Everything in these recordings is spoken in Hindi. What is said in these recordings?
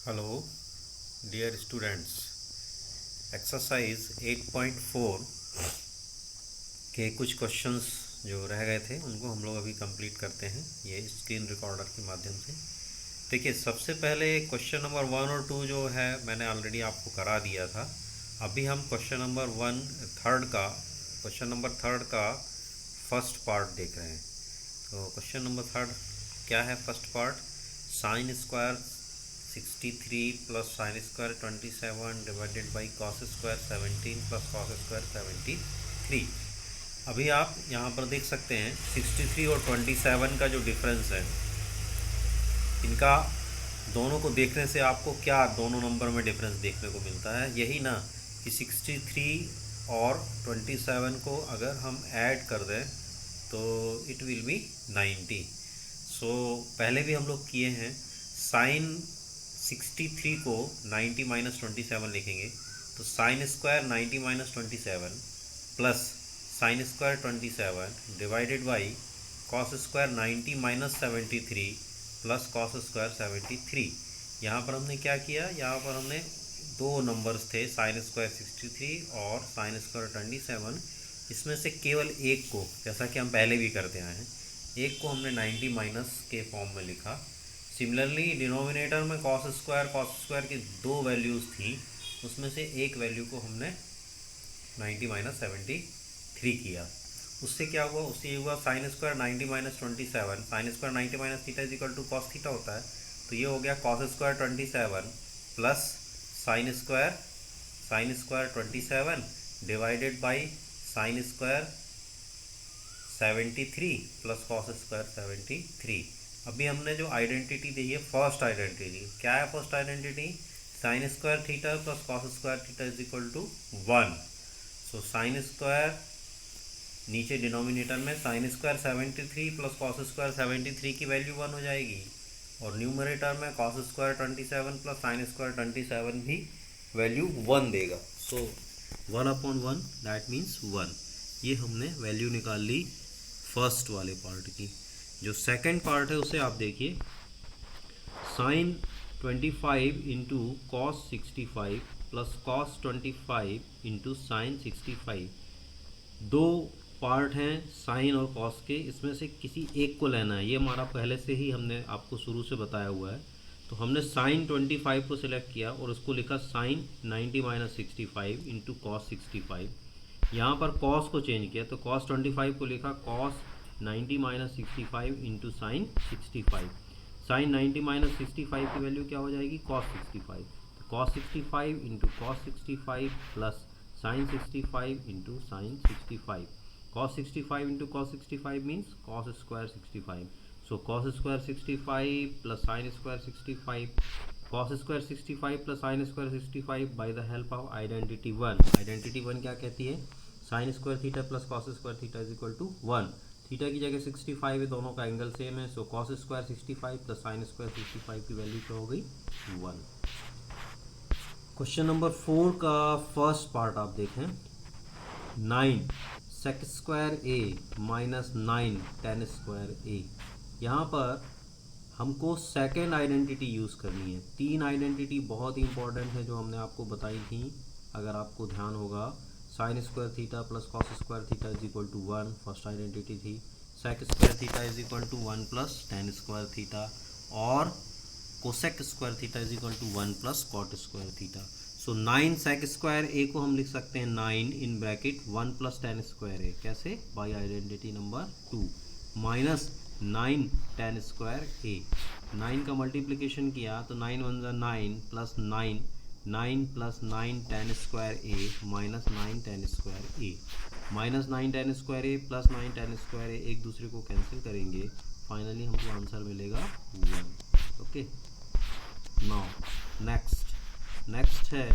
Hello, dear students. एक्सरसाइज 8.4 के कुछ क्वेश्चंस जो रह गए थे उनको हम लोग अभी कंप्लीट करते हैं ये स्क्रीन रिकॉर्डर के माध्यम से। देखिए, सबसे पहले क्वेश्चन नंबर 1 और 2 जो है मैंने ऑलरेडी आपको करा दिया था। अभी हम क्वेश्चन नंबर थर्ड का फर्स्ट पार्ट देख रहे हैं। तो क्वेश्चन नंबर थर्ड क्या है? First part, sine square 63 plus sine square 27 divided by cos square 17 plus cos square 73। अभी आप यहाँ पर देख सकते हैं 63 और 27 का जो डिफरेंस है, इनका दोनों को देखने से आपको क्या दोनों नंबर में डिफरेंस देखने को मिलता है? यही ना कि 63 और 27 को अगर हम ऐड कर दें तो इट विल बी 90। सो पहले भी हम लोग किए हैं। साइन 63 को 90 माइनस 27 लिखेंगे तो sine square 90 minus 27 plus sine square 27 divided by cos square 90 minus 73 plus cos square 73। यहाँ पर हमने क्या किया? यहाँ पर हमने दो नंबर्स थे, साइन स्क्वायर 63 और साइन स्क्वायर 27। इसमें से केवल एक को, जैसा कि हम पहले भी करते आए हैं, एक को हमने 90 माइनस के फॉर्म में लिखा। सिमिलरली डिनोमिनेटर में कॉस स्क्वायर की दो वैल्यूज़ थी, उसमें से एक वैल्यू को हमने 90 माइनस 73 किया। उससे क्या हुआ? उससे ये हुआ sine square 90 minus 27, sine square 90 minus theta is equal to cos theta होता है, तो ये हो गया cos square 27 plus sine square 27 divided by sine square 73 plus cos square 73। अभी हमने जो आइडेंटिटी दी है, फर्स्ट आइडेंटिटी क्या है? First identity sine square theta plus cos square theta is equal to 1। So sine square नीचे डिनोमिनेटर में sine square 73 plus cos square 73 की वैल्यू 1 हो जाएगी, और न्यूमरेटर में cos square 27 plus sine square 27 भी वैल्यू 1 देगा। So 1/1 that means 1। ये हमने वैल्यू निकाल ली फर्स्ट वाले पार्ट की। जो सेकंड पार्ट है उसे आप देखिए, sine 25 into cos 65 plus cos 25 into sine 65। दो पार्ट हैं साइन और कॉस के, इसमें से किसी एक को लेना है। ये हमारा पहले से ही हमने आपको शुरू से बताया हुआ है। तो हमने साइन 25 को सिलेक्ट किया और उसको लिखा साइन 90 माइनस 65 इंटू कॉस 65। यहाँ पर कॉस को चेंज किया तो कॉस 25 को लिखा cos 90 minus 65 into sine 65। Sine 90 minus 65 की वैल्यू क्या हो जाएगी? कॉस 65। तो cos 65 into cos 65 plus sine 65 into sine 65। Cos 65 into cos 65 means cos square 65। So cos square 65 plus sine square 65, cos square 65 plus sine square 65 by the help of identity 1। Identity 1 क्या कहती है? Sine square theta plus cos square theta is equal to 1। Theta की जगह 65 है, दोनों का एंगल सेम है। So cos square 65 plus sine square 65 की वैल्यू क्या हो गई? 1। क्वेश्चन नंबर 4 का फर्स्ट पार्ट आप देखें, 9 सेक स्क्वायर ए माइनस 9 टेन स्क्वायर ए। यहाँ पर हमको सेकेंड आइडेंटिटी यूज़ करनी है। तीन आइडेंटिटी बहुत ही इंपॉर्टेंट है जो हमने आपको बताई थी, अगर आपको ध्यान होगा। Sine square theta plus cos square theta is equal to 1 first identity थी। Sec square theta is equal to 1 plus tan square theta, और cosec square theta is equal to 1 plus cot square theta. So 9 sec square A को हम लिख सकते हैं 9 in bracket 1 plus tan square A. कैसे? By identity number 2 minus 9 tan square A. 9 का मल्टीप्लिकेशन किया तो 9 1 जा 9 plus 9 plus 9 tan square A minus 9 tan square A. Minus 9 tan square A plus 9 tan square ए एक दूसरे को कैंसिल करेंगे, फाइनली हमको आंसर मिलेगा 1। ओके, नाउ नेक्स्ट है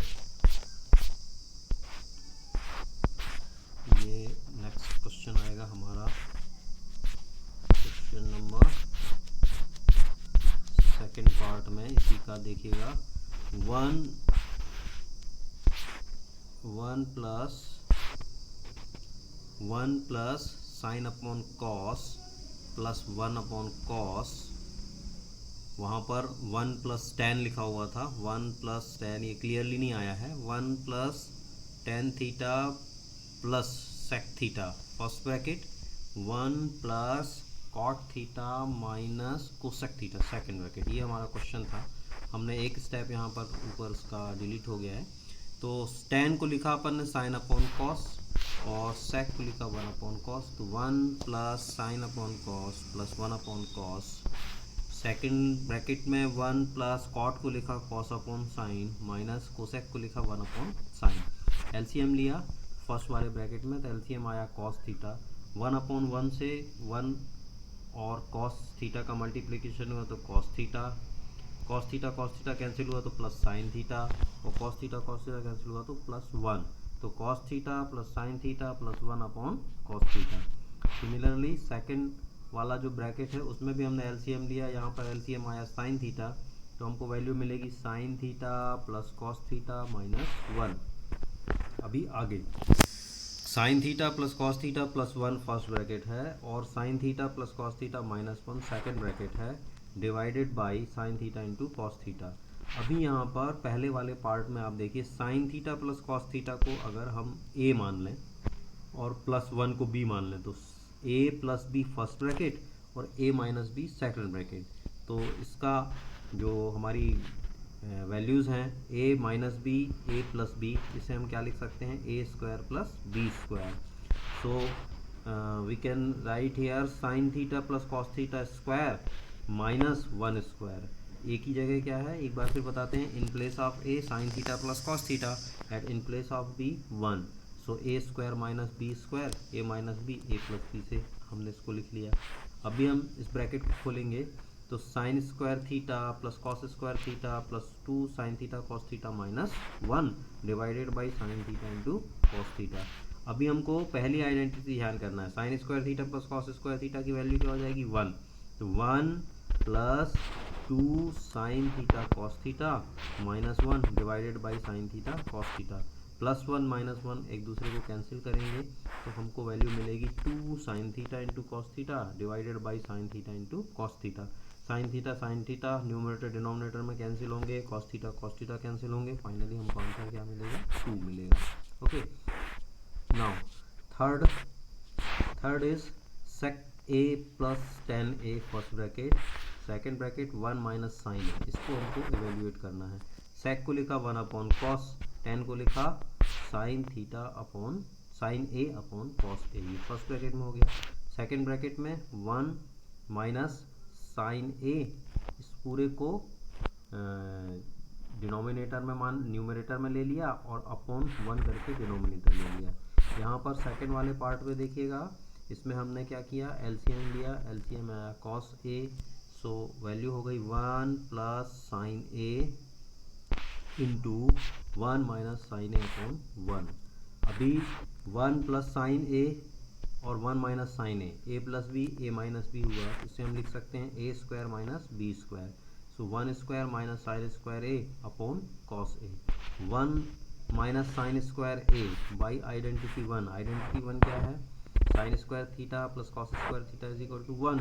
ये नेक्स्ट क्वेश्चन आएगा हमारा क्वेश्चन नंबर सेकंड पार्ट में। इसी का देखिएगा 1 plus sine upon cos plus 1 upon cos वहाँ पर 1 + 10 लिखा हुआ था, 1 + 10 ये क्लियरली नहीं आया है, 1 + tan theta plus sec theta first bracket, 1 + cot theta minus cosec theta second bracket. ये हमारा क्वेश्चन था, हमने एक स्टेप यहाँ पर ऊपर उसका डिलीट हो गया है। तो tan को लिखा अपन ने sin अपॉन कॉस और sec को लिखा 1 अपॉन कॉस, तो 1 + sin upon cos plus 1 upon cos, second bracket में 1 + कॉट को लिखा cos upon sine minus cosec को लिखा 1 अपॉन साइन। एलसीएम लिया फर्स्ट वाले ब्रैकेट में, तो एलसीएम आया कॉस थीटा, 1 अपॉन 1 से 1 और कॉस थीटा का मल्टीप्लिकेशन हुआ तो कॉस थीटा कैंसिल हुआ तो प्लस साइन थीटा, और कॉस थीटा कैंसिल हुआ तो प्लस 1, तो cos theta plus sign theta plus 1 upon cos theta. Similarly second वाला जो ब्रैकेट है उसमें भी हमने एलसीएम लिया, यहाँ पर एलसीएम आया साइन थीटा, तो हमको वैल्यू मिलेगी sine theta plus cos theta minus 1। अभी आगे sine theta plus cos theta plus 1 first bracket है और sine theta plus cos theta minus 1 second bracket है, divided by sine theta into cos theta. अभी यहाँ पर पहले वाले पार्ट में आप देखिए sine theta plus cos theta को अगर हम ए मान लें और प्लस 1 को बी मान लें, तो a plus b first bracket और a minus b second bracket, तो इसका जो हमारी वैल्यूज़ हैं a minus b a plus b, इसे हम क्या लिख सकते हैं a² plus b²। So we can write here sine theta plus cos theta square minus 1²। A की जगह क्या है एक बार फिर बताते हैं, in place of a sine theta plus cos theta, at in place of b 1, सो a² minus b², a minus b a plus b से हमने इसको लिख लिया। अभी हम इस ब्रैकेट को खोलेंगे तो sine square theta plus cos square theta plus 2 sine theta cos theta minus 1 divided by sine theta into cos theta. अभी हमको पहली आइडेंटिटी ध्यान करना है, sine square theta plus cos square theta की वैल्यू क्या हो जाएगी 1, तो 1 plus 2 sine theta cos theta minus 1 divided by sine theta cos theta, plus 1 minus 1 एक दूसरे को कैंसिल करेंगे तो हमको वैल्यू मिलेगी 2 sine theta into cos theta divided by sine theta into cos theta. Sine theta numerator denominator में कैंसिल होंगे, कॉस थीटा कैंसिल होंगे, फाइनली हमको आंसर क्या मिलेगा 2 मिलेगा। Okay, now third is sec a plus tan a first bracket, second bracket 1 minus sine a, इसको हमको एवेल्यूएट करना है। sec को लिखा 1 अपॉन कॉस, tan को लिखा sign theta upon sign a upon cos a, ये फर्स्ट ब्रैकेट में हो गया। सेकेंड ब्रैकेट में 1 माइनस साइन a, इस पूरे को डिनोमिनेटर में न्यूमरेटर में ले लिया और अपॉन 1 करके डिनोमिनेटर ले लिया। यहाँ पर सेकंड वाले पार्ट में देखिएगा, इसमें हमने क्या किया एलसीएम लिया, एलसीएम आया कॉस a, सो वैल्यू हो गई 1 plus sine a into 1 minus sine a upon 1। अभी 1 प्लस साइन a और 1 minus sine a plus B a minus B हुआ, इससे हम लिख सकते हैं a² minus b², so 1² minus sine square a upon cos a, 1 minus sine square a by identity 1। Identity 1 क्या है, sine square theta plus cos square theta is equal to 1।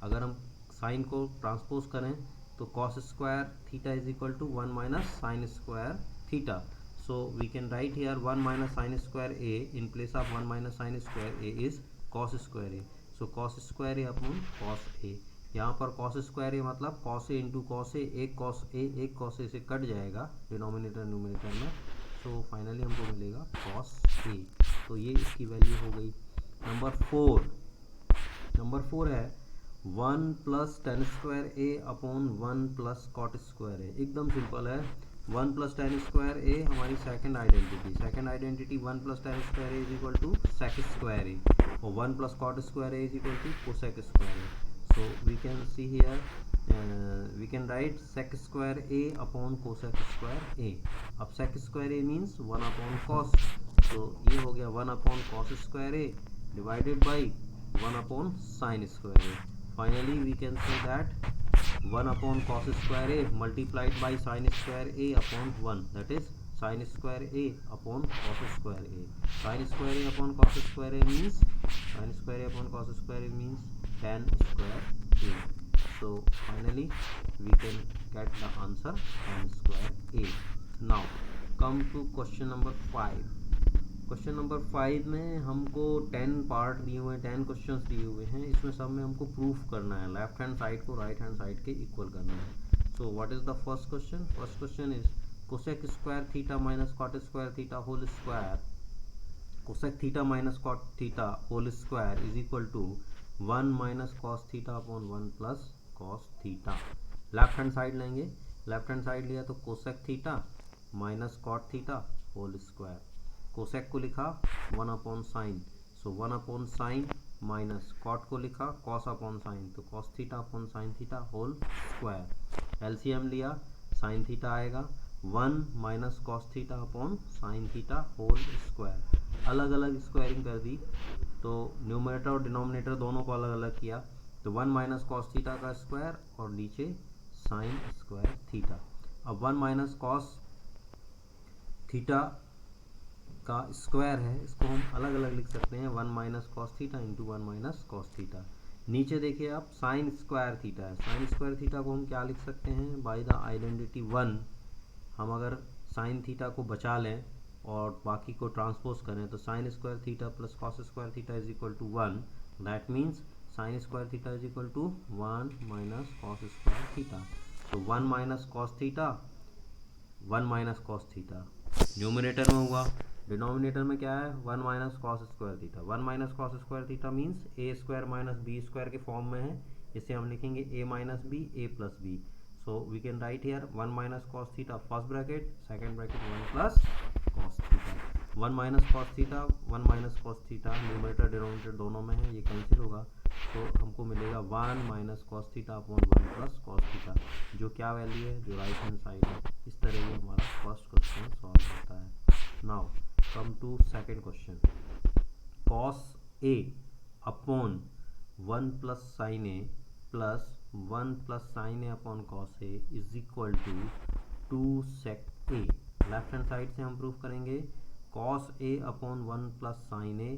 अगर हम साइन को ट्रांसपोज करें तो cos square theta is equal to 1 minus sine square theta, so we can write here 1 minus sin square a in place of 1 minus sin square a is cos square a, so cos square a upon cos a। यहाँ पर cos square a मतलब cos a into cos a, एक cos a से कट जाएगा डिनोमिनेटर न्यूमिनेटर में, so फाइनली हमको मिलेगा cos a, तो ये इसकी वैल्यू हो गई। नंबर 4 है 1 plus tan square a upon 1 plus cot square a, एकदम सिंपल है। 1 प्लस tan स्क्वायर a हमारी second identity 1 plus tan square a is equal to sec square a और 1 plus cot square a is equal to cosec square a, so we can see here we can write sec square a upon cosec square a। अब sec square a means 1 upon cos, तो ये हो गया 1 upon cos square a divided by 1 upon sine square a। Finally we can say that 1 upon cos square a multiplied by sin square a upon 1, that is sin square a upon cos square a। sin square a upon cos square a means tan square a। So finally we can get the answer n square a. Now come to question number 5. Question number 5 में हमको 10 पार्ट दिए हुए हैं, 10 क्वेश्चंस दिए हुए हैं। इसमें सब में हमको प्रूफ करना है, लेफ्ट हैंड साइड को राइट हैंड साइड के इक्वल करना है। So what is the first question? First question is cosec square theta minus cot square theta whole square, cosec theta minus cot theta whole square is equal to 1 minus cos theta upon 1 plus cos theta. Left hand side लेंगे, लेफ्ट हैंड साइड लिया तो cosec theta minus cot theta whole square, cosec को लिखा 1 upon sine, so 1 upon sine minus cot को लिखा कॉस अपॉन साइन, तो cos theta upon sine theta whole square. LCM लिया, साइन थीटा आएगा 1 minus cos theta upon sine theta whole square. अलग अलग स्क्वायरिंग कर दी तो न्यूमरेटर और डिनोमिनेटर दोनों को अलग अलग किया, तो 1 माइनस कॉस थीटा का स्क्वायर और नीचे साइन स्क्वायर थीटा। अब 1 माइनस कॉस थीटा का स्क्वायर है, इसको हम अलग अलग लिख सकते हैं 1 minus cos theta into 1 minus cos theta. नीचे देखिए आप साइन स्क्वायर थीटा है, साइन स्क्वायर थीटा को हम क्या लिख सकते हैं बाय द आइडेंटिटी 1। हम अगर साइन थीटा को बचा लें और बाकी को ट्रांसपोज करें तो sine square theta plus cos square theta is equal to 1, that means sine square theta is equal to 1 minus cos square theta. तो 1 minus cos theta 1 minus cos theta numerator में हुआ, डिनोमिनेटर में क्या है 1 minus cos square theta. 1 minus cos square theta means A square minus B square के फॉर्म में है, इसे हम लिखेंगे A minus B A plus B. So we can write here 1 minus cos theta first bracket, second bracket 1 plus cos theta. 1 minus cos theta 1 minus cos theta numerator denominator दोनों में है, ये कैंसिल होगा, तो हमको मिलेगा 1 minus cos theta upon 1 plus cos theta, जो क्या वैल्यू है जो राइट हैंड साइड है। इस तरह ये हमारा फर्स्ट क्वेश्चन सॉल्व होता है। Now come to second question, cos a upon 1 plus sin a plus 1 plus sin a upon cos a is equal to 2 sec a। Left hand side से हम प्रूफ करेंगे cos a upon 1 plus sin a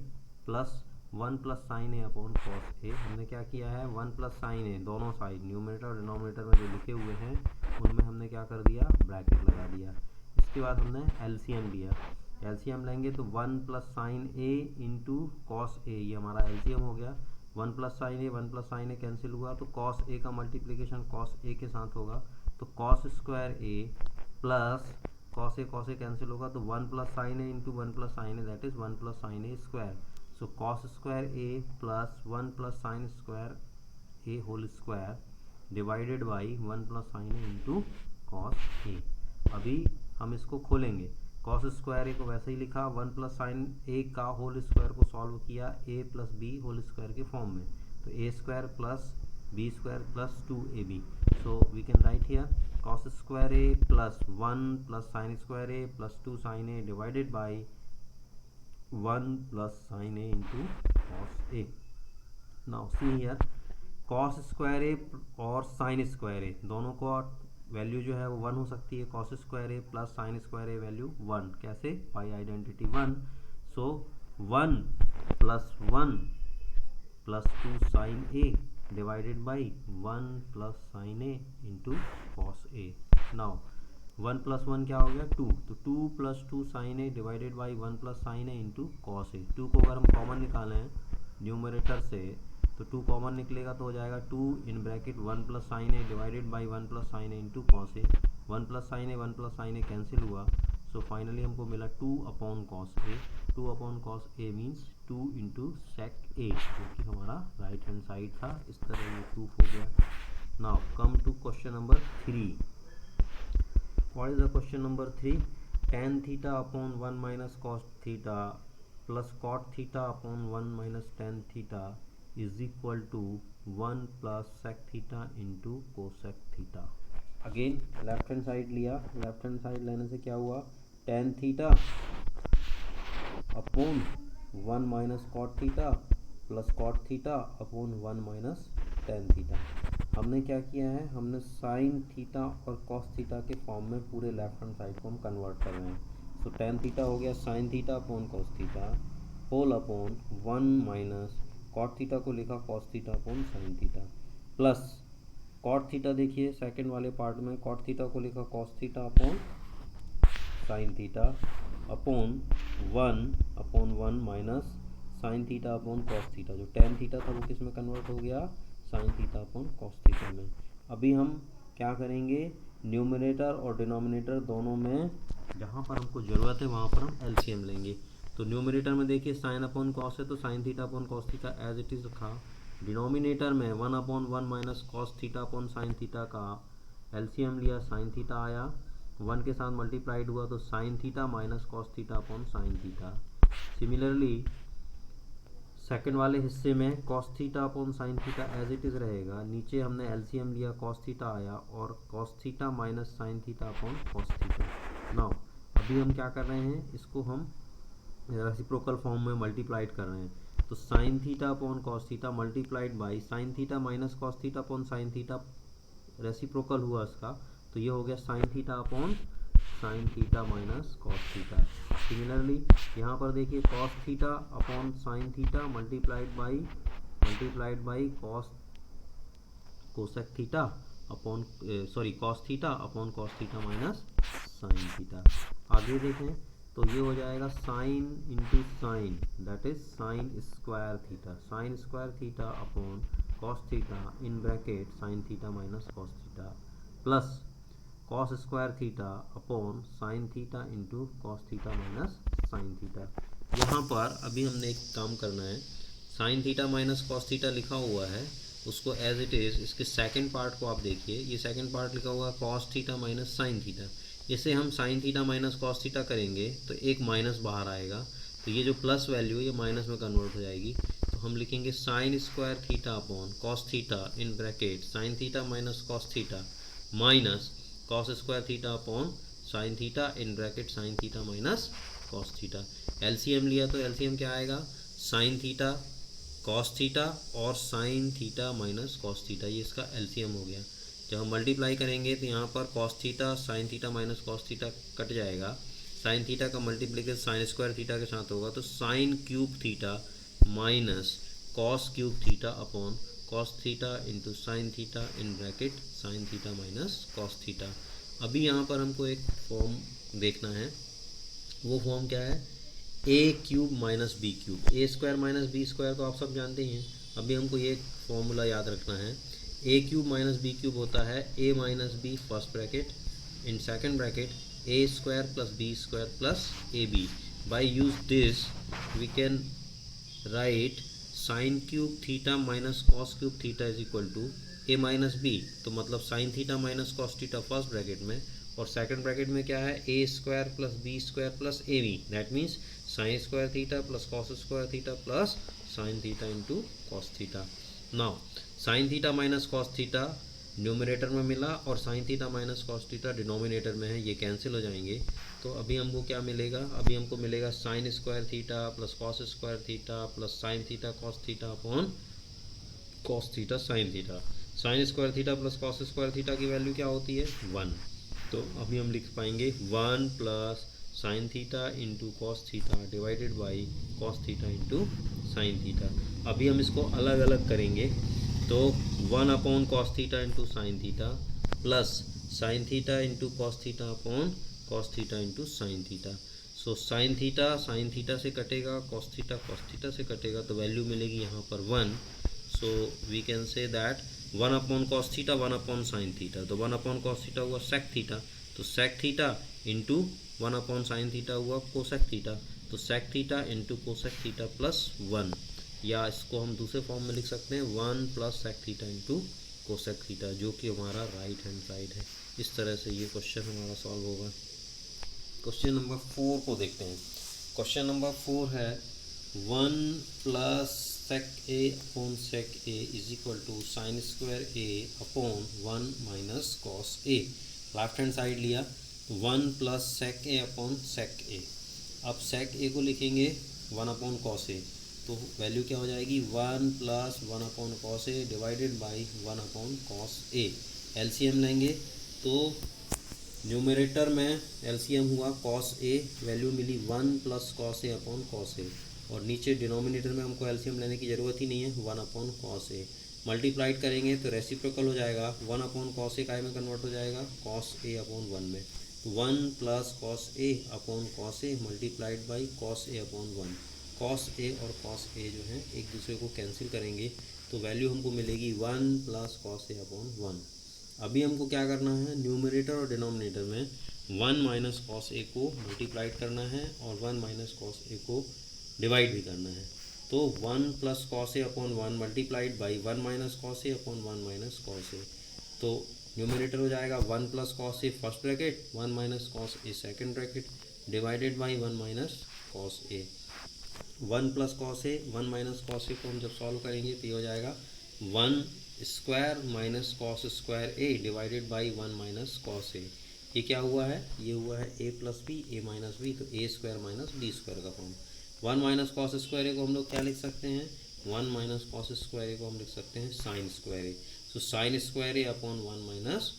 plus 1 plus sin a upon cos a। हमने क्या किया है 1 plus sin a दोनों साइड न्यूमरेटर और डिनोमिनेटर में जो लिखे हुए हैं उनमें हमने क्या कर दिया ब्रैकेट लगा दिया। इसके बाद हमने एलसीएम लिया, एलसीएम लेंगे तो 1 plus sine A into cos ए, ये हमारा एलसीएम हो गया। 1 प्लस साइन ए 1 प्लस साइन ए कैंसिल हुआ तो कॉस ए का मल्टीप्लिकेशन कॉस ए के साथ होगा, तो cos square A plus cos A cancel होगा तो 1 plus sine A into 1 plus sine A that is 1 plus sine A square. So cos square A plus 1 plus sine square A whole square divided by 1 plus sine A into cos A. अभी हम इसको खोलेंगे, कॉस स्क्वायर ए को वैसे ही लिखा 1 प्लस साइन ए का होल स्क्वायर को सॉल्व किया A plus B whole square के फॉर्म में, तो A square plus B square plus 2ab। So we can write here cos square A plus 1 plus sine square A plus 2 sine A divided by 1 plus sine A into cos A. Now see here cos square A और साइन स्क्वायर ए दोनों को वैल्यू जो है वो 1 हो सकती है, cos square A plus sine square A value 1, कैसे by identity 1। So 1 plus 1 plus 2 sine A divided by 1 plus sine A into cos A. Now 1 plus 1 क्या हो गया 2, तो 2 plus 2 sine A divided by 1 plus sine A into cos A. 2 को अगर हम कॉमन निकालें न्यूमरेटर से तो 2 कॉमन निकलेगा तो हो जाएगा 2 इन bracket 1 plus sine A divided by 1 plus sine A into cos A. 1 plus sine A cancel हुआ, सो फाइनली हमको मिला 2 upon cos A. 2 upon cos A means 2 into sec ए, जो कि हमारा राइट हैंड साइड था। इस तरह ये प्रूफ हो गया। Now come to question number 3। What is the question number 3? tan theta upon 1 minus cos theta plus cot theta upon 1 minus tan theta is equal to 1 plus sec theta into cosec theta. Again left hand side लिया, लेफ्ट हैंड साइड लेने से क्या हुआ tan theta upon 1 minus cot theta plus cot theta upon 1 minus tan theta. हमने क्या किया है हमने साइन थीटा और कॉस थीटा के फॉर्म में पूरे लेफ्ट हैंड साइड को हम कन्वर्ट कर रहे हैं। सो tan थीटा हो गया sine theta upon cos theta whole upon 1 minus cot theta को लिखा cos theta upon sine theta plus cot theta देखिए सेकंड वाले पार्ट में कॉट थीटा को लिखा cos theta upon sine theta upon 1/1 minus sine theta upon cos theta. जो टेन थीटा था वो किस में कन्वर्ट हो गया, sine theta upon cos theta में। अभी हम क्या करेंगे, न्यूमरेटर और डिनोमिनेटर दोनों में जहाँ पर हमको ज़रूरत है वहाँ पर हम एलसीएम लेंगे। तो न्यूमरेटर में देखिए साइन अपॉन कॉस है तो sine theta upon cos theta as it is रखा। डिनोमिनेटर में 1/1 minus cos theta upon sine theta का एलसीएम लिया, साइन थीटा आया, 1 के साथ मल्टीप्लाइड हुआ तो sine theta minus cos theta upon sine theta. Similarly second वाले हिस्से में cos theta upon sine theta as it is रहेगा, नीचे हमने एलसीएम लिया कॉस थीटा आया और cos theta minus sine theta upon cos theta. Now अभी हम क्या कर रहे हैं, इसको हम रेसिप्रोकल फॉर्म में मल्टीप्लाइड कर रहे हैं। तो sine theta upon cos theta multiplied by sine theta minus cos theta upon sine theta, reciprocal हुआ इसका, तो ये हो गया sine theta upon sine theta minus cos theta. Similarly यहाँ पर देखिए cos theta upon sine theta multiplied by cos cosec theta upon cos theta upon cos theta minus sine theta. आगे देखें तो ये हो जाएगा sine into sine that is sine square theta upon cos theta in bracket sign theta minus cos theta plus cos square theta upon sine theta into cos theta minus sine theta. यहाँ पर अभी हमने एक काम करना है, sign theta minus cos theta लिखा हुआ है उसको एज इट इज़, इसके सेकंड पार्ट को आप देखिए, ये सेकंड पार्ट लिखा हुआ है cos theta minus sine theta. इसे हम sign theta minus cos theta करेंगे तो एक माइनस बाहर आएगा, तो ये जो प्लस वैल्यू ये माइनस में कन्वर्ट हो जाएगी। तो हम लिखेंगे sign square theta upon cos theta in bracket sign theta minus cos theta minus cos square theta upon sine theta in bracket sign theta minus cos theta. LCM लिया तो एलसीएम क्या आएगा, साइन थीटा कॉस थीटा और sine theta minus cos theta, ये इसका एलसीएम हो गया। जब हम मल्टीप्लाई करेंगे तो यहाँ पर cos theta sine theta minus cos theta cut जाएगा, साइन थीटा का मल्टीप्लिकेशन साइन स्क्वायर थीटा के साथ होगा तो sign cube theta minus cos cube theta upon cos theta into sine theta in bracket sign theta minus cos theta. अभी यहाँ पर हमको एक फॉर्म देखना है, वो फॉर्म क्या है, A cube minus B cube. A square minus B square तो आप सब जानते ही हैं, अभी हमको ये फॉर्मूला याद रखना है। A cube minus B cube होता है A minus B first bracket in second bracket A square plus B square plus A B. By use this we can write sine cube theta minus cos cube theta is equal to A minus B, तो मतलब sine theta minus cos theta first bracket में और सेकंड ब्रैकेट में क्या है, A square plus B square plus A B, that means sine square theta plus cos square theta plus sign theta into cos theta. Now sine theta minus cos theta numerator में मिला और sine theta minus cos theta denominator में है, ये कैंसिल हो जाएंगे। तो अभी हमको क्या मिलेगा, अभी हमको मिलेगा sign square theta plus cos square theta plus sine theta cos theta upon cos theta sine theta. Sign square theta plus cos square theta की वैल्यू क्या होती है, 1। तो अभी हम लिख पाएंगे 1 plus sign theta into cos theta divided by cos theta into sine theta. अभी हम इसको अलग अलग करेंगे तो 1 upon cos theta into sine theta plus sign theta into cos theta upon cos theta into sine theta. So sine theta से कटेगा, कॉस थीटा से कटेगा, तो वैल्यू मिलेगी यहाँ पर 1। So we can say that 1 upon cos theta 1 upon sine theta, तो 1 अपॉन कॉस थीटा हुआ सेक थीटा, तो sec theta into 1 upon sine theta हुआ कोसेक थीटा, तो sec theta into cosec theta plus 1, या इसको हम दूसरे फॉर्म में लिख सकते हैं 1 plus sec theta into cosec theta, जो कि हमारा राइट हैंड साइड है। इस तरह से ये क्वेश्चन हमारा सॉल्व होगा। क्वेश्चन नंबर 4 को देखते हैं। क्वेश्चन नंबर 4 है 1 plus sec A upon sec A is equal to sine square A upon 1 minus cos A. Left hand side लिया 1 plus sec A upon sec A. अब सेक ए को लिखेंगे 1 अपॉन कॉस ए, तो वैल्यू क्या हो जाएगी 1 plus 1 upon cos A divided by 1 upon cos A. LCM लेंगे तो न्यूमरेटर में एलसीएम हुआ cos A, value milli 1 plus cos A upon cos ए, और नीचे डिनोमिनेटर में हमको एलसीएम लेने की ज़रूरत ही नहीं है, 1/cos A। मल्टीप्लाइड करेंगे तो रेसिप्रोकल हो जाएगा, 1/cos A काय में कन्वर्ट हो जाएगा, cos A/1 में। तो 1 + cos A/cos A multiplied by cos A/1। cos A और cos A जो है एक दूसरे को कैंसिल करेंगे तो वैल्यू हमको मिलेगी 1 + cos A/1। अभी हमको क्या करना है, न्यूमरेटर और डिनोमिनेटर में 1 - cos A को मल्टीप्लाइड करना है और 1 - cos A को डिवाइड भी करना है। तो 1 + cos A/1 multiplied by 1 - cos A/1 - cos A। तो न्यूमरेटर हो जाएगा 1 + cos A first bracket, 1 - cos A second bracket, divided by 1 - cos A। 1 + cos A 1 - cos A को हम जब सॉल्व करेंगे तो ये हो जाएगा 1² - cos square A divided by 1 - cos A। ये क्या हुआ है, ये हुआ है A + B A - B, तो A² - B² का फॉर्म। 1 - cos स्क्वायर A को हम लोग क्या लिख सकते हैं, 1 - cos स्क्वायर A को हम लिख सकते हैं sin square A। So sin square A/1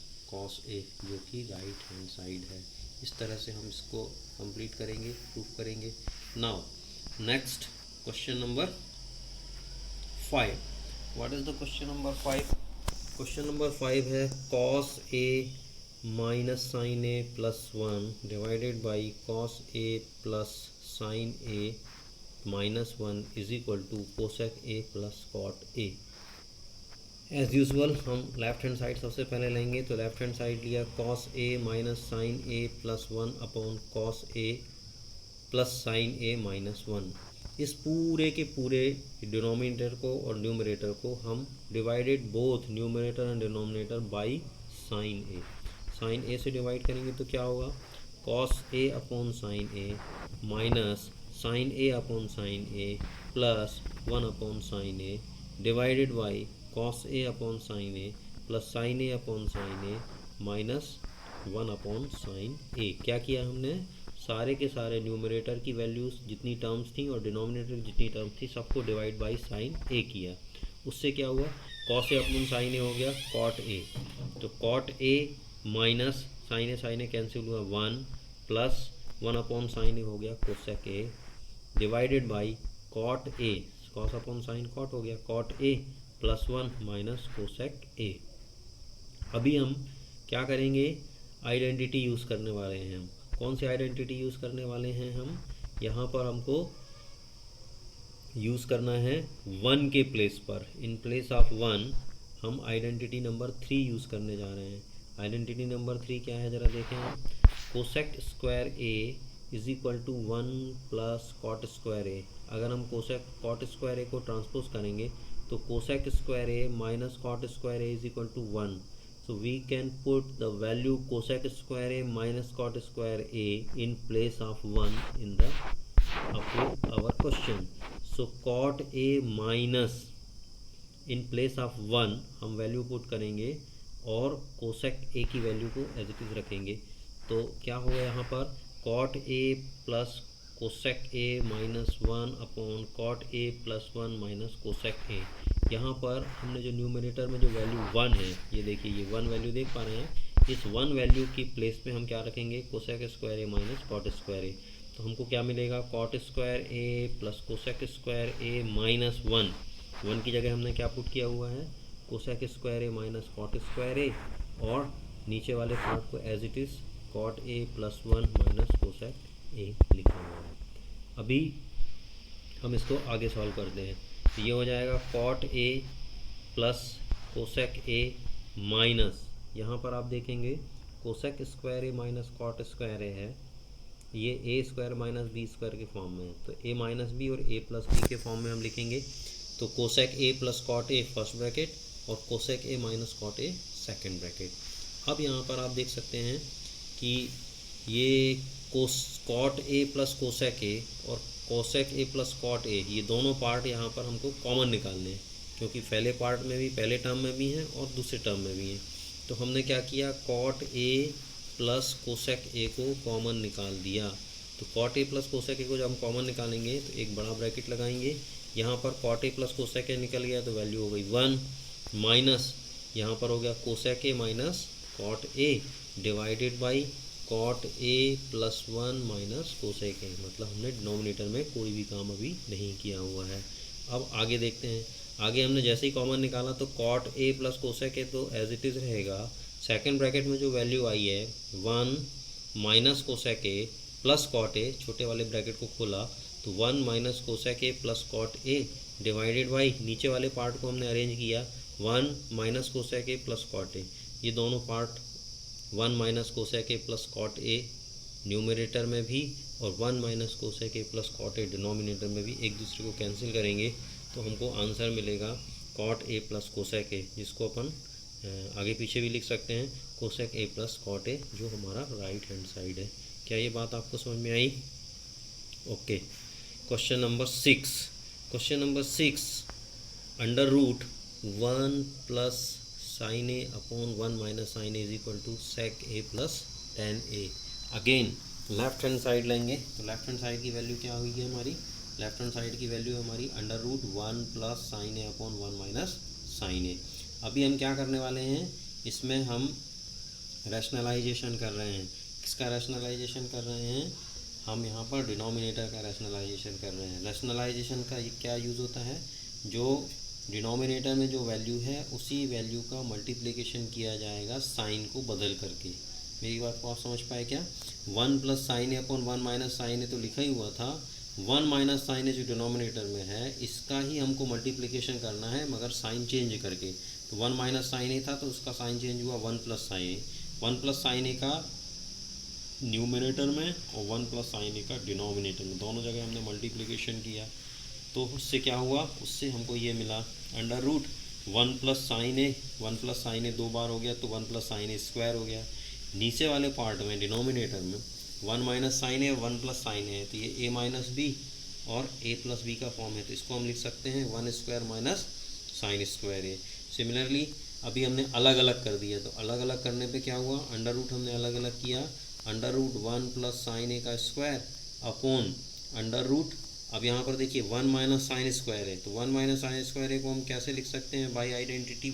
- cos A जो कि राइट हैंड साइड है। इस तरह से हम इसको कंप्लीट करेंगे, प्रूफ करेंगे। Now next question number 5। What is the question number 5? Question number 5 है cos A - sin A + 1 divided by cos A + sin A -1 is equal to cosec A + cot A। As usual हम लेफ्ट हैंड साइड सबसे पहले लेंगे, तो लेफ्ट हैंड साइड लिया cos A - sin A + 1 cos A + sin A -1। इस पूरे के पूरे डिनोमिनेटर को और न्यूमरेटर को हम divided both numerator and denominator by sin A। sin A से डिवाइड करेंगे तो क्या होगा, cos A/sin A minus sin A/sin A plus 1/sin A divided by cos A/sin A plus sin A/sin A minus 1/sin A। क्या किया हमने, सारे के सारे न्यूमरेटर की वैल्यूज़ जितनी टर्म्स थी और डिनोमिनेटर जितनी टर्म्स थी सबको डिवाइड बाई sin A किया। उससे क्या हुआ, cos A/sin A हो गया cot A, तो cot A minus sin A cancel हुआ 1 प्लस 1/sin A हो गया cosec A divided by cot A, cos/sin cot हो गया cot A plus 1 minus cosec A। अभी हम क्या करेंगे, आइडेंटिटी यूज़ करने वाले हैं। हम कौन सी आइडेंटिटी यूज़ करने वाले हैं, हम यहाँ पर हमको यूज़ करना है 1 के प्लेस पर, इन प्लेस ऑफ 1 हम आइडेंटिटी नंबर 3 यूज़ करने जा रहे हैं। आइडेंटिटी नंबर 3 क्या है, ज़रा देखें हम, cosec square A is equal to 1 plus cot square A। अगर हम कॉट स्क्वायर A को ट्रांसपोज करेंगे तो cosec square A minus cot square A is equal to 1। So we can put the value cosec square A minus cot square A in place of 1 in the our question. So cot A minus in place of 1 हम वैल्यू पुट करेंगे और cosec A की वैल्यू को एज इट इज़ रखेंगे। तो क्या होगा यहाँ पर, cot A plus cosec A -1/cot A + 1 - cosec A। यहाँ पर हमने जो न्यूमरेटर में जो वैल्यू 1 है, ये देखिए ये 1 वैल्यू देख पा रहे हैं, इस 1 वैल्यू की प्लेस पे हम क्या रखेंगे, cosec square A minus cot square A। तो हमको क्या मिलेगा, cot square A plus cosec square A minus 1 की जगह हमने क्या पुट किया हुआ है, cosec square A minus cot square A, और नीचे वाले पार्ट को as it is cot A + 1 minus cosec A लिखा हुआ है। अभी हम इसको आगे सॉल्व करते हैं। तो ये हो जाएगा cot A plus cosec A minus, यहाँ पर आप देखेंगे cosec square A minus cot square A है, ये A² माइनस B² के फॉर्म में है। तो A माइनस B और A प्लस B के फॉर्म में हम लिखेंगे। तो cosec A plus cot A first bracket और cosec A minus cot A second bracket. अब यहाँ पर आप देख सकते हैं कि ये cot A plus cosec A और cosec A plus cot A, ये दोनों पार्ट यहाँ पर हमको कॉमन निकालने हैं, क्योंकि पहले पार्ट में भी, पहले टर्म में भी हैं और दूसरे टर्म में भी हैं। तो हमने क्या किया, cot A plus cosec A को कॉमन निकाल दिया। तो cot A plus cosec A को जब हम कॉमन निकालेंगे तो एक बड़ा ब्रैकेट लगाएंगे, यहाँ पर cot A plus cosec A निकल गया तो वैल्यू हो गई 1 माइनस यहाँ पर हो गया cosec A minus cot A divided by cot A plus 1 minus cosec A, मतलब हमने डिनोमिनेटर में कोई भी काम अभी नहीं किया हुआ है। अब आगे देखते हैं। आगे हमने जैसे ही कॉमन निकाला तो cot A plus cosec A तो एज इट इज़ रहेगा। सेकंड ब्रैकेट में जो वैल्यू आई है 1 minus cosec A plus cot A, छोटे वाले ब्रैकेट को खोला तो 1 minus cosec A plus cot A divided by नीचे वाले पार्ट को हमने अरेंज किया 1 minus cosec A plus cot A. ये दोनों part 1 minus cosec A plus cot A numerator में भी और 1 minus cosec A plus cot A denominator में भी एक दूसरे को कैंसिल करेंगे तो हमको आंसर मिलेगा cot A plus cosec A, जिसको अपन आगे पीछे भी लिख सकते हैं cosec A plus cot A, जो हमारा राइट हैंड साइड है। क्या ये बात आपको समझ में आई? Okay. Question number 6। Question number 6, under root 1 plus sine A upon 1 minus sine A is equal to sec A plus tan A. Again left hand side लेंगे तो लेफ्ट हैंड साइड की वैल्यू क्या हुई है हमारी? लेफ्ट हैंड साइड की वैल्यू हमारी under root 1 plus sine A upon 1 minus sine A. अभी हम क्या करने वाले हैं, इसमें हम रैशनलाइजेशन कर रहे हैं। किसका रैशनलाइजेशन कर रहे हैं? हम यहाँ पर डिनोमिनेटर का रैशनलाइजेशन कर रहे हैं। रैशनलाइजेशन का ये क्या यूज़ होता है, जो डिनोमिनेटर में जो वैल्यू है उसी वैल्यू का मल्टीप्लिकेशन किया जाएगा साइन को बदल करके। मेरी बात को आप समझ पाए क्या? 1 plus sine A upon 1 minus sine ए तो लिखा ही हुआ था, 1 माइनस साइन ए जो डिनोमिनेटर में है इसका ही हमको मल्टीप्लिकेशन करना है मगर साइन चेंज करके। तो 1 माइनस साइन ए था तो उसका साइन चेंज हुआ 1 प्लस साइन ए। 1 प्लस साइन ए का न्यूमरेटर में और 1 प्लस साइन ए का डिनोमिनेटर में, दोनों जगह हमने मल्टीप्लिकेशन किया तो उससे क्या हुआ, उससे हमको ये मिला अंडर रूट 1 प्लस साइन ए। 1 प्लस साइन ए 2 बार हो गया तो 1 प्लस साइन ए स्क्वायर हो गया। नीचे वाले पार्ट में डिनोमिनेटर में 1 माइनस साइन ए और 1 प्लस साइन ए है तो ये a माइनस बी और a प्लस बी का फॉर्म है, तो इसको हम लिख सकते हैं 1 square minus sine square A. Similarly अभी हमने अलग अलग कर दिया तो अलग अलग करने पे क्या हुआ, अंडर रूट हमने अलग अलग किया, अंडर रूट 1 प्लस साइन ए का स्क्वायर अपॉन अंडर रूट, अब यहाँ पर देखिए 1 माइनस साइन स्क्वायर है तो 1 माइनस साइन स्क्वायर ए को हम कैसे लिख सकते हैं, by identity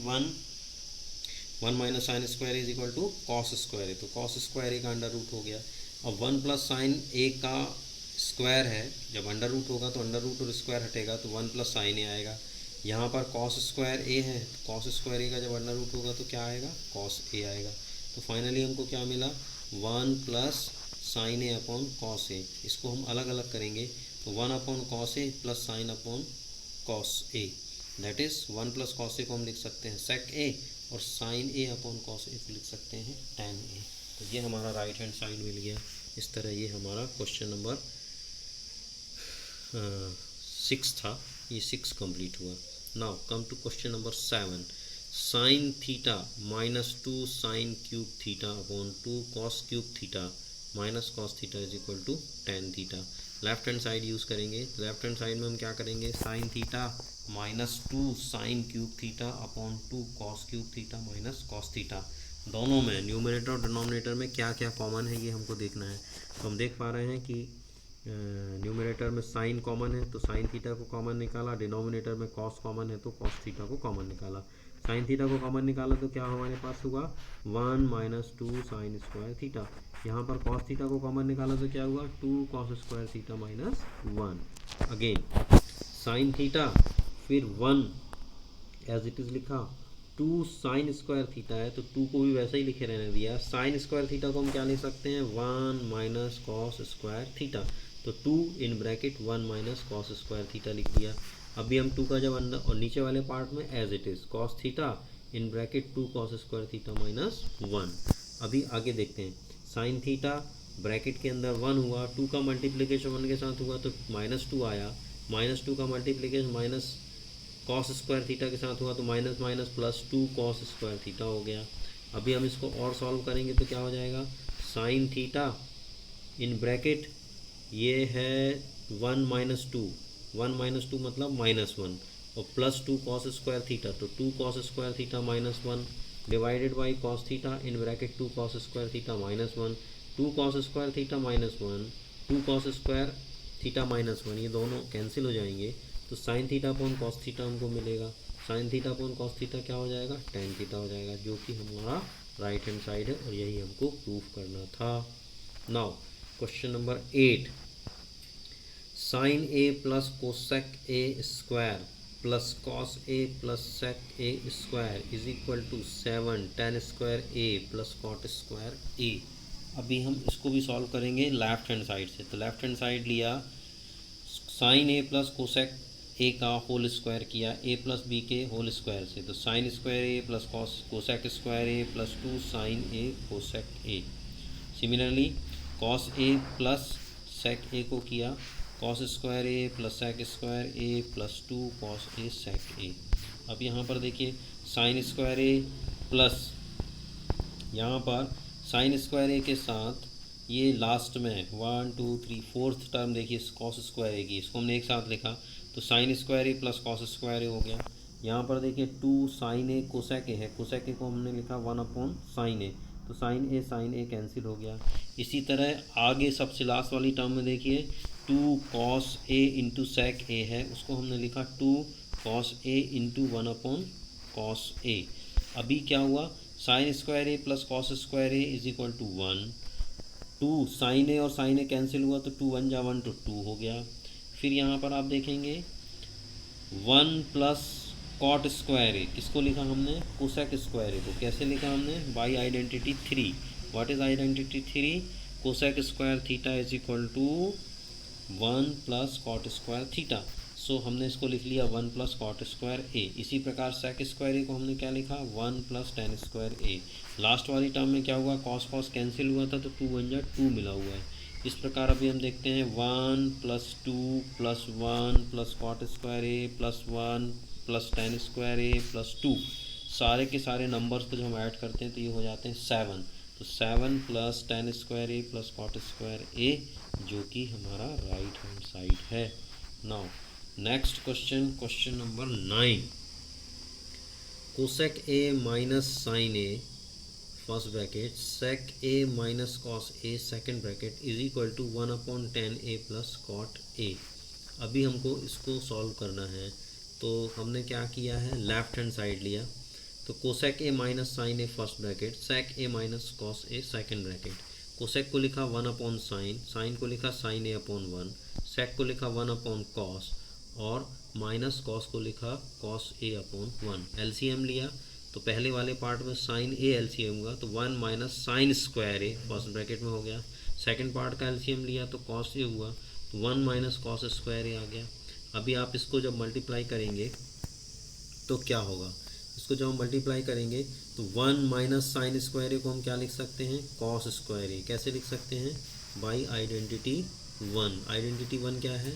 1 minus sine square is equal to cos square है, तो कॉस स्क्वायर ए का अंडर रूट हो गया। अब 1 प्लस साइन ए का स्क्वायर है, जब अंडर रूट होगा तो अंडर रूट और स्क्वायर हटेगा तो 1 प्लस साइन ए आएगा। यहाँ पर कॉस स्क्वायर ए है तो कॉस स्क्वायर ए का जब अंडर रूट होगा तो क्या आएगा, कॉस ए आएगा। तो फाइनली हमको क्या मिला, 1 plus sine A upon cos A. इसको हम अलग अलग करेंगे तो 1 upon cos A plus sine upon cos A, that is 1 plus cos A को हम लिख सकते हैं सेक ए और sine A upon cos A को लिख सकते हैं टेन ए। तो ये हमारा राइट हैंड साइड मिल गया। इस तरह ये हमारा क्वेश्चन नंबर 6 था, ये 6 कंप्लीट हुआ। Now come to question number 7, sine theta minus 2 sine cube theta upon 2 cos cube theta minus cos theta is equal to tan theta. Left hand side use करेंगे तो लेफ्ट हैंड साइड में हम क्या करेंगे, sine theta minus 2 sine cube theta upon 2 cos cube theta minus cos theta. दोनों में न्यूमरेटर और डिनोमिनेटर में क्या क्या कॉमन है ये हमको देखना है। तो हम देख पा रहे हैं कि न्यूमरेटर में साइन कॉमन है तो साइन थीटा को कॉमन निकाला, डिनोमिनेटर में कॉस कॉमन है तो कॉस थीटा को कॉमन निकाला। साइन थीटा को कॉमन निकाला तो क्या हमारे पास हुआ 1 माइनस 2 साइन स्क्वायर थीटा। यहाँ पर कॉस थीटा को कॉमन निकाला तो क्या हुआ 2 cos square theta minus 1। Again sine theta फिर 1 एज इट इज़ लिखा, 2 साइन स्क्वायर थीटा है तो 2 को भी वैसे ही लिखे रहने दिया। साइन स्क्वायर थीटा को हम क्या लिख सकते हैं 1 माइनस कॉस स्क्वायर थीटा, तो 2 इन bracket 1 minus cos square theta लिख दिया। अभी हम 2 का जब अंदर और नीचे वाले पार्ट में as it is cos theta in bracket 2 cos square theta minus 1। अभी आगे देखते हैं, साइन थीटा ब्रैकेट के अंदर 1 हुआ, 2 का मल्टीप्लिकेशन 1 के साथ हुआ तो -2 आया, -2 का multiplication minus cos square theta के साथ हुआ तो minus minus plus 2 cos square theta हो गया। अभी हम इसको और सॉल्व करेंगे तो क्या हो जाएगा, साइन थीटा इन ब्रैकेट ये है 1 माइनस 2, 1 माइनस 2 मतलब -1 और प्लस 2 कॉस स्क्वायर थीटा, तो 2 cos square theta -1 divided by cos theta in bracket 2 cos square theta -1, 2 cos square theta -1, 2 cos square theta -1, ये दोनों कैंसिल हो जाएंगे तो sine theta upon cos theta हमको मिलेगा। Sign theta upon cos theta क्या हो जाएगा, टेन थीटा हो जाएगा, जो कि हमारा राइट हैंड साइड है और यही हमको प्रूफ करना था। Now question number 8, sine A plus cosec A square plus cos A plus sec A square is equal to 7 tan square A plus cot square A. अभी हम इसको भी सॉल्व करेंगे लेफ्ट हैंड साइड से। तो लेफ्ट हैंड साइड लिया, sine A plus cosec A का होल स्क्वायर किया ए प्लस बी के होल स्क्वायर से, तो sine square A plus cosec square A plus 2 sine A cosec A. Similarly cos A plus sec A को किया cos square A plus sec square A plus 2 cos A sec A. अब यहाँ पर देखिए साइन स्क्वायर ए प्लस, यहाँ पर साइन स्क्वायर ए के साथ ये लास्ट में 1 2 3 4th टर्म देखिए कॉस स्क्वायर ए की, इसको हमने एक साथ लिखा तो sine square A plus cos square ए हो गया। यहाँ पर देखिए 2 साइन ए कोसेक ए है, कोसेक ए को हमने लिखा 1 अपॉन साइन ए, तो साइन ए कैंसिल हो गया। इसी तरह आगे सबसे लास्ट वाली टर्म में देखिए 2 कॉस ए इंटू सेक ए है, उसको हमने लिखा 2 cos A into 1 upon cos A. अभी क्या हुआ, sine square A plus cos square A is equal to 1, 2 sine A और साइन ए कैंसिल हुआ तो 2 1 जा 1 तो 2 हो गया। फिर यहाँ पर आप देखेंगे 1 प्लस कॉट स्क्वायर ए, किसको लिखा हमने, कोसेक स्क्वायर ए को। कैसे लिखा हमने, by identity 3। What is identity 3, cosec square theta is equal to 1 plus cot square theta. So हमने इसको लिख लिया 1 प्लस कॉट स्क्वायर ए। इसी प्रकार सेक स्क्वायर ए को हमने क्या लिखा, 1 प्लस टेन स्क्वायर ए। लास्ट वाली टर्म में क्या हुआ, कॉस कॉस कैंसिल हुआ था तो 2 1 जा 2 मिला हुआ है। इस प्रकार अभी हम देखते हैं 1 plus 2 plus 1 plus cot square A plus 1 plus tan square A plus 2, सारे के सारे नंबर्स को जब हम ऐड करते हैं तो ये हो जाते हैं 7। तो 7 plus tan square A plus cot square A, जो कि हमारा राइट हैंड साइड है। Now next question, question number 9, cosec A minus sine A first bracket sec A minus cos A second bracket is equal to 1 upon tan A plus cot A. अभी हमको इसको सॉल्व करना है, तो हमने क्या किया है, लेफ्ट हैंड साइड लिया, तो cosec A minus sine A first bracket sec A minus cos A second bracket. Cosec को लिखा 1 अपॉन साइन, साइन को लिखा साइन ए अपॉन 1, सेक को लिखा 1 अपॉन कॉस और माइनस कॉस को लिखा कॉस ए अपॉन 1। एलसीएम लिया तो पहले वाले पार्ट में साइन ए एलसीएम हुआ तो 1 माइनस साइन स्क्वायर ए फर्स्ट ब्रैकेट में हो गया। सेकंड पार्ट का एलसीएम लिया तो कॉस ए हुआ तो 1 माइनस कॉस स्क्वायर ए आ गया। अभी आप इसको जब मल्टीप्लाई करेंगे तो क्या होगा, इसको जब हम मल्टीप्लाई करेंगे तो 1 माइनस साइन स्क्वायर ए को हम क्या लिख सकते हैं, कॉस स्क्वायर ए। कैसे लिख सकते हैं, बाई आइडेंटिटी 1। आइडेंटिटी 1 क्या है,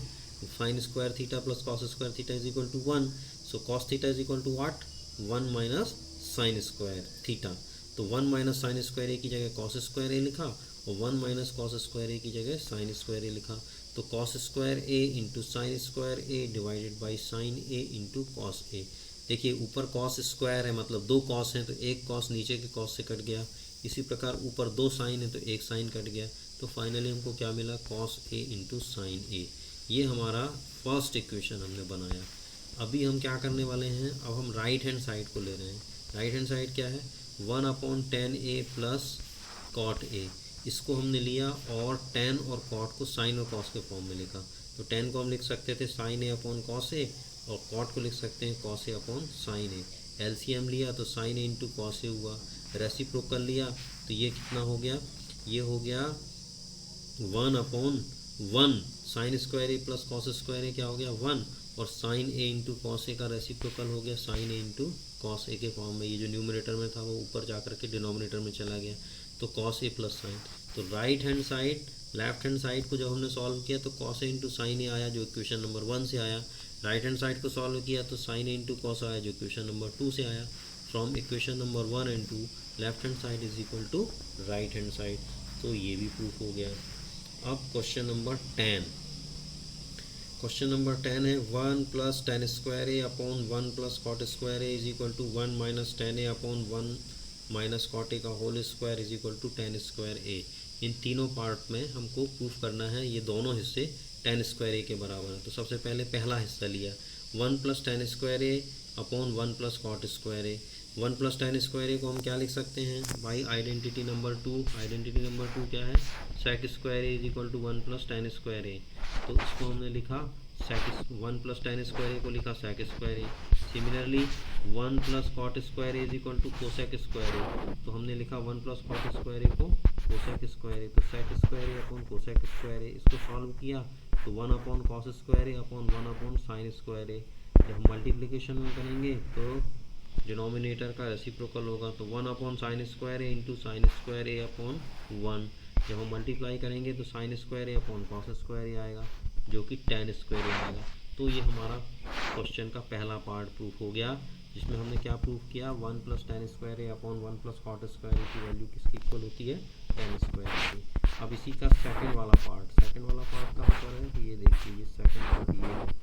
sine square theta plus cos square theta is equal to 1। So cos theta is equal to what, 1 minus sine square theta. तो 1 माइनस साइन स्क्वायर ए की जगह कॉस स्क्वायर ए लिखा और 1 माइनस कॉस स्क्वायर ए की जगह साइन स्क्वायर ए लिखा। तो cos square A into sine square A divided by sine A into cos A. देखिए ऊपर कॉस स्क्वायर है मतलब 2 कॉस हैं तो एक कॉस नीचे के कॉस से कट गया। इसी प्रकार ऊपर 2 साइन है तो एक साइन कट गया। तो फाइनली हमको क्या मिला, कॉस ए इंटू साइन ए। ये हमारा फर्स्ट इक्वेशन हमने बनाया। अभी हम क्या करने वाले हैं, अब हम राइट हैंड साइड को ले रहे हैं। राइट हैंड साइड क्या है, 1 upon tan A plus cot A. इसको हमने लिया और टेन और कॉट को साइन और कॉस के फॉर्म में लिखा। तो टेन को हम लिख सकते थे साइन ए अपॉन कॉस ए और कॉट को लिख सकते हैं cos A upon sine A. LCM लिया तो साइन ए इंटू कॉस ए हुआ, रेसिप्रोकल लिया तो ये कितना हो गया, ये हो गया 1 upon 1 sign square A plus cos square ए क्या हो गया 1, और sine A into cos A का रेसिप्रोकल हो गया साइन ए इंटू कॉस ए के फॉर्म में। ये जो न्यूमरेटर में था वो ऊपर जाकर के डिनोमिनेटर में चला गया, तो कॉस ए प्लस साइन। तो right hand side left hand side को जब हमने सॉल्व किया तो कॉस ए इंटू साइन ए आया जो इक्वेशन नंबर 1 से आया। राइट हैंड साइड को सॉल्व किया तो साइन ए इंटू कॉस आया जो इक्वेशन नंबर 2 से आया। From equation number 1 and 2 left hand side is equal to right hand side. तो ये भी प्रूफ हो गया। अब क्वेश्चन नंबर 10। क्वेश्चन नंबर 10 है 1 plus tan square A upon 1 plus cot square A is equal to 1 minus tan A upon 1 minus cot A का whole square is equal to tan square A. इन तीनों पार्ट में हमको प्रूफ करना है ये दोनों हिस्से टेन स्क्वायर ए के बराबर है। तो सबसे पहले पहला हिस्सा लिया 1 plus tan square A upon 1 plus cot square A. 1 plus tan square A को हम क्या लिख सकते हैं भाई, आइडेंटिटी नंबर 2 क्या है, sec square A is equal to 1 plus tan square A. तो इसको हमने लिखा sec 1 plus tan square A को लिखा sec square A. Similarly 1 plus cot square A is equal to cosec square A, तो हमने लिखा 1 प्लस कॉट स्क्वायर ए को कोसेक स्क्वायर ए। तो सेक square A upon cosec square ए, इसको सॉल्व किया तो 1 upon cos square A upon 1 upon sine square ए। जब हम मल्टीप्लिकेशन में करेंगे तो डिनोमिनेटर का रेसिप्रोकल होगा, तो 1 upon sine square A into sine square A upon 1। जब हम मल्टीप्लाई करेंगे तो sine square A upon cos square ए आएगा, जो कि टेन स्क्वायर ए आएगा। तो ये हमारा क्वेश्चन का पहला पार्ट प्रूफ हो गया, जिसमें हमने क्या प्रूफ किया, 1 plus tan square A upon 1 plus cot square ए की वैल्यू किसकी इक्वल होती है, टेन स्क्वायर ए की। अब इसी का सेकंड वाला पार्ट कहाँ पर है, ये देखिए, ये सेकंड पार्ट ये है,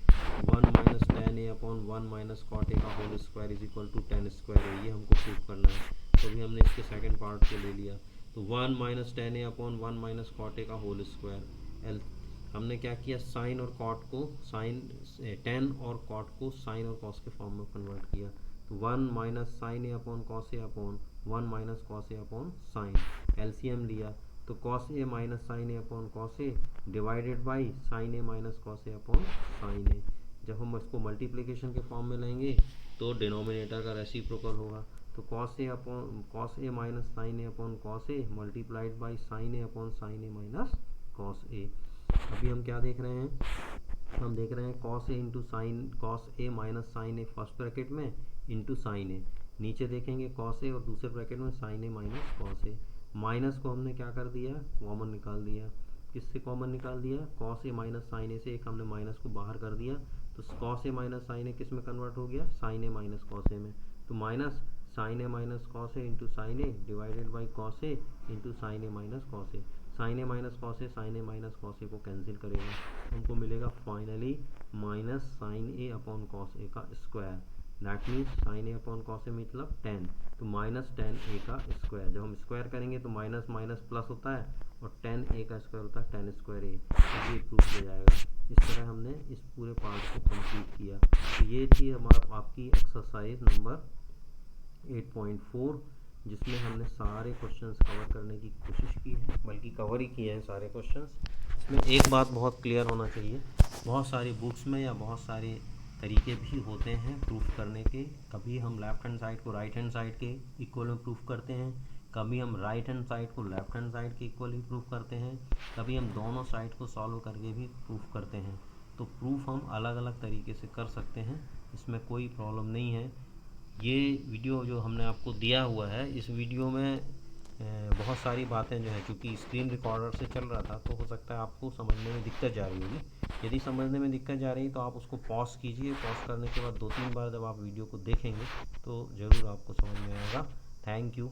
1 minus tan A upon 1 minus cot A का whole square is equal to tan square A, ये हमको प्रूफ करना है। तो अभी हमने इसके सेकंड पार्ट को ले लिया, तो 1 minus tan A upon 1 minus cot A का होल स्क्वायर। एल हमने क्या किया, साइन और कॉट को साइन, टेन और कॉट को साइन और कॉस के फॉर्म में कन्वर्ट किया। तो 1 minus sine A upon cos A upon 1 minus cos A upon sine. LCM लिया तो cos A minus sine A upon cos A divided by sine A minus cos A upon sine A. जब हम इसको मल्टीप्लिकेशन के फॉर्म में लेंगे तो डिनोमिनेटर का रेसिप्रोकल होगा, तो cos A minus sine A upon cos A multiplied by sine A upon sine A minus cos A. अभी हम क्या देख रहे हैं, हम देख रहे हैं cos A into sign, cos A minus sine A first bracket में इंटू साइन ए, नीचे देखेंगे कॉस ए और दूसरे ब्रैकेट में sign A minus cos A. Minus को हमने क्या कर दिया, कॉमन निकाल दिया। किससे कॉमन निकाल दिया, cos A minus sine A से एक हमने माइनस को बाहर कर दिया, तो cos A minus sine A किस में कन्वर्ट हो गया, sine A minus cos A में। तो minus sine A minus cos A into sine A divided by cos A into sine A minus cos A. Sine A minus cos A sine A minus cos A को कैंसिल करेगा, हमको मिलेगा finally minus sine A upon cos A का square. That means sine A upon cos A मतलब 10, तो माइनस 10 ए का स्क्वायर। जब हम स्क्वायर करेंगे तो माइनस माइनस प्लस होता है और 10 ए का स्क्वायर होता है 10 स्क्वायर ए, तो ये प्रूफ हो जाएगा। इस तरह हमने इस पूरे पार्ट को कंप्लीट किया। तो ये थी हमारा आपकी एक्सरसाइज नंबर 8.4, जिसमें हमने सारे क्वेश्चंस कवर करने की कोशिश की है, बल्कि कवर ही किए हैं सारे क्वेश्चंस। इसमें एक बात बहुत क्लियर होना चाहिए, बहुत सारी बुक्स में या बहुत सारे तरीके भी होते हैं प्रूफ करने के। कभी हम लेफ़्ट हैंड साइड को राइट हैंड साइड के इक्वल में प्रूफ करते हैं, कभी हम राइट हैंड साइड को लेफ़्ट हैंड साइड के इक्वल ही प्रूफ करते हैं, कभी हम दोनों साइड को सॉल्व करके भी प्रूफ करते हैं। तो प्रूफ हम अलग अलग तरीके से कर सकते हैं, इसमें कोई प्रॉब्लम नहीं है। ये वीडियो जो हमने आपको दिया हुआ है, इस वीडियो में बहुत सारी बातें जो है, चूँकि स्क्रीन रिकॉर्डर से चल रहा था, तो हो सकता है आपको समझने में दिक्कत जा रही होगी। यदि समझने में दिक्कत जा रही है तो आप उसको पॉज कीजिए, पॉज करने के बाद 2-3 बार जब आप वीडियो को देखेंगे तो ज़रूर आपको समझ में आएगा। Thank you.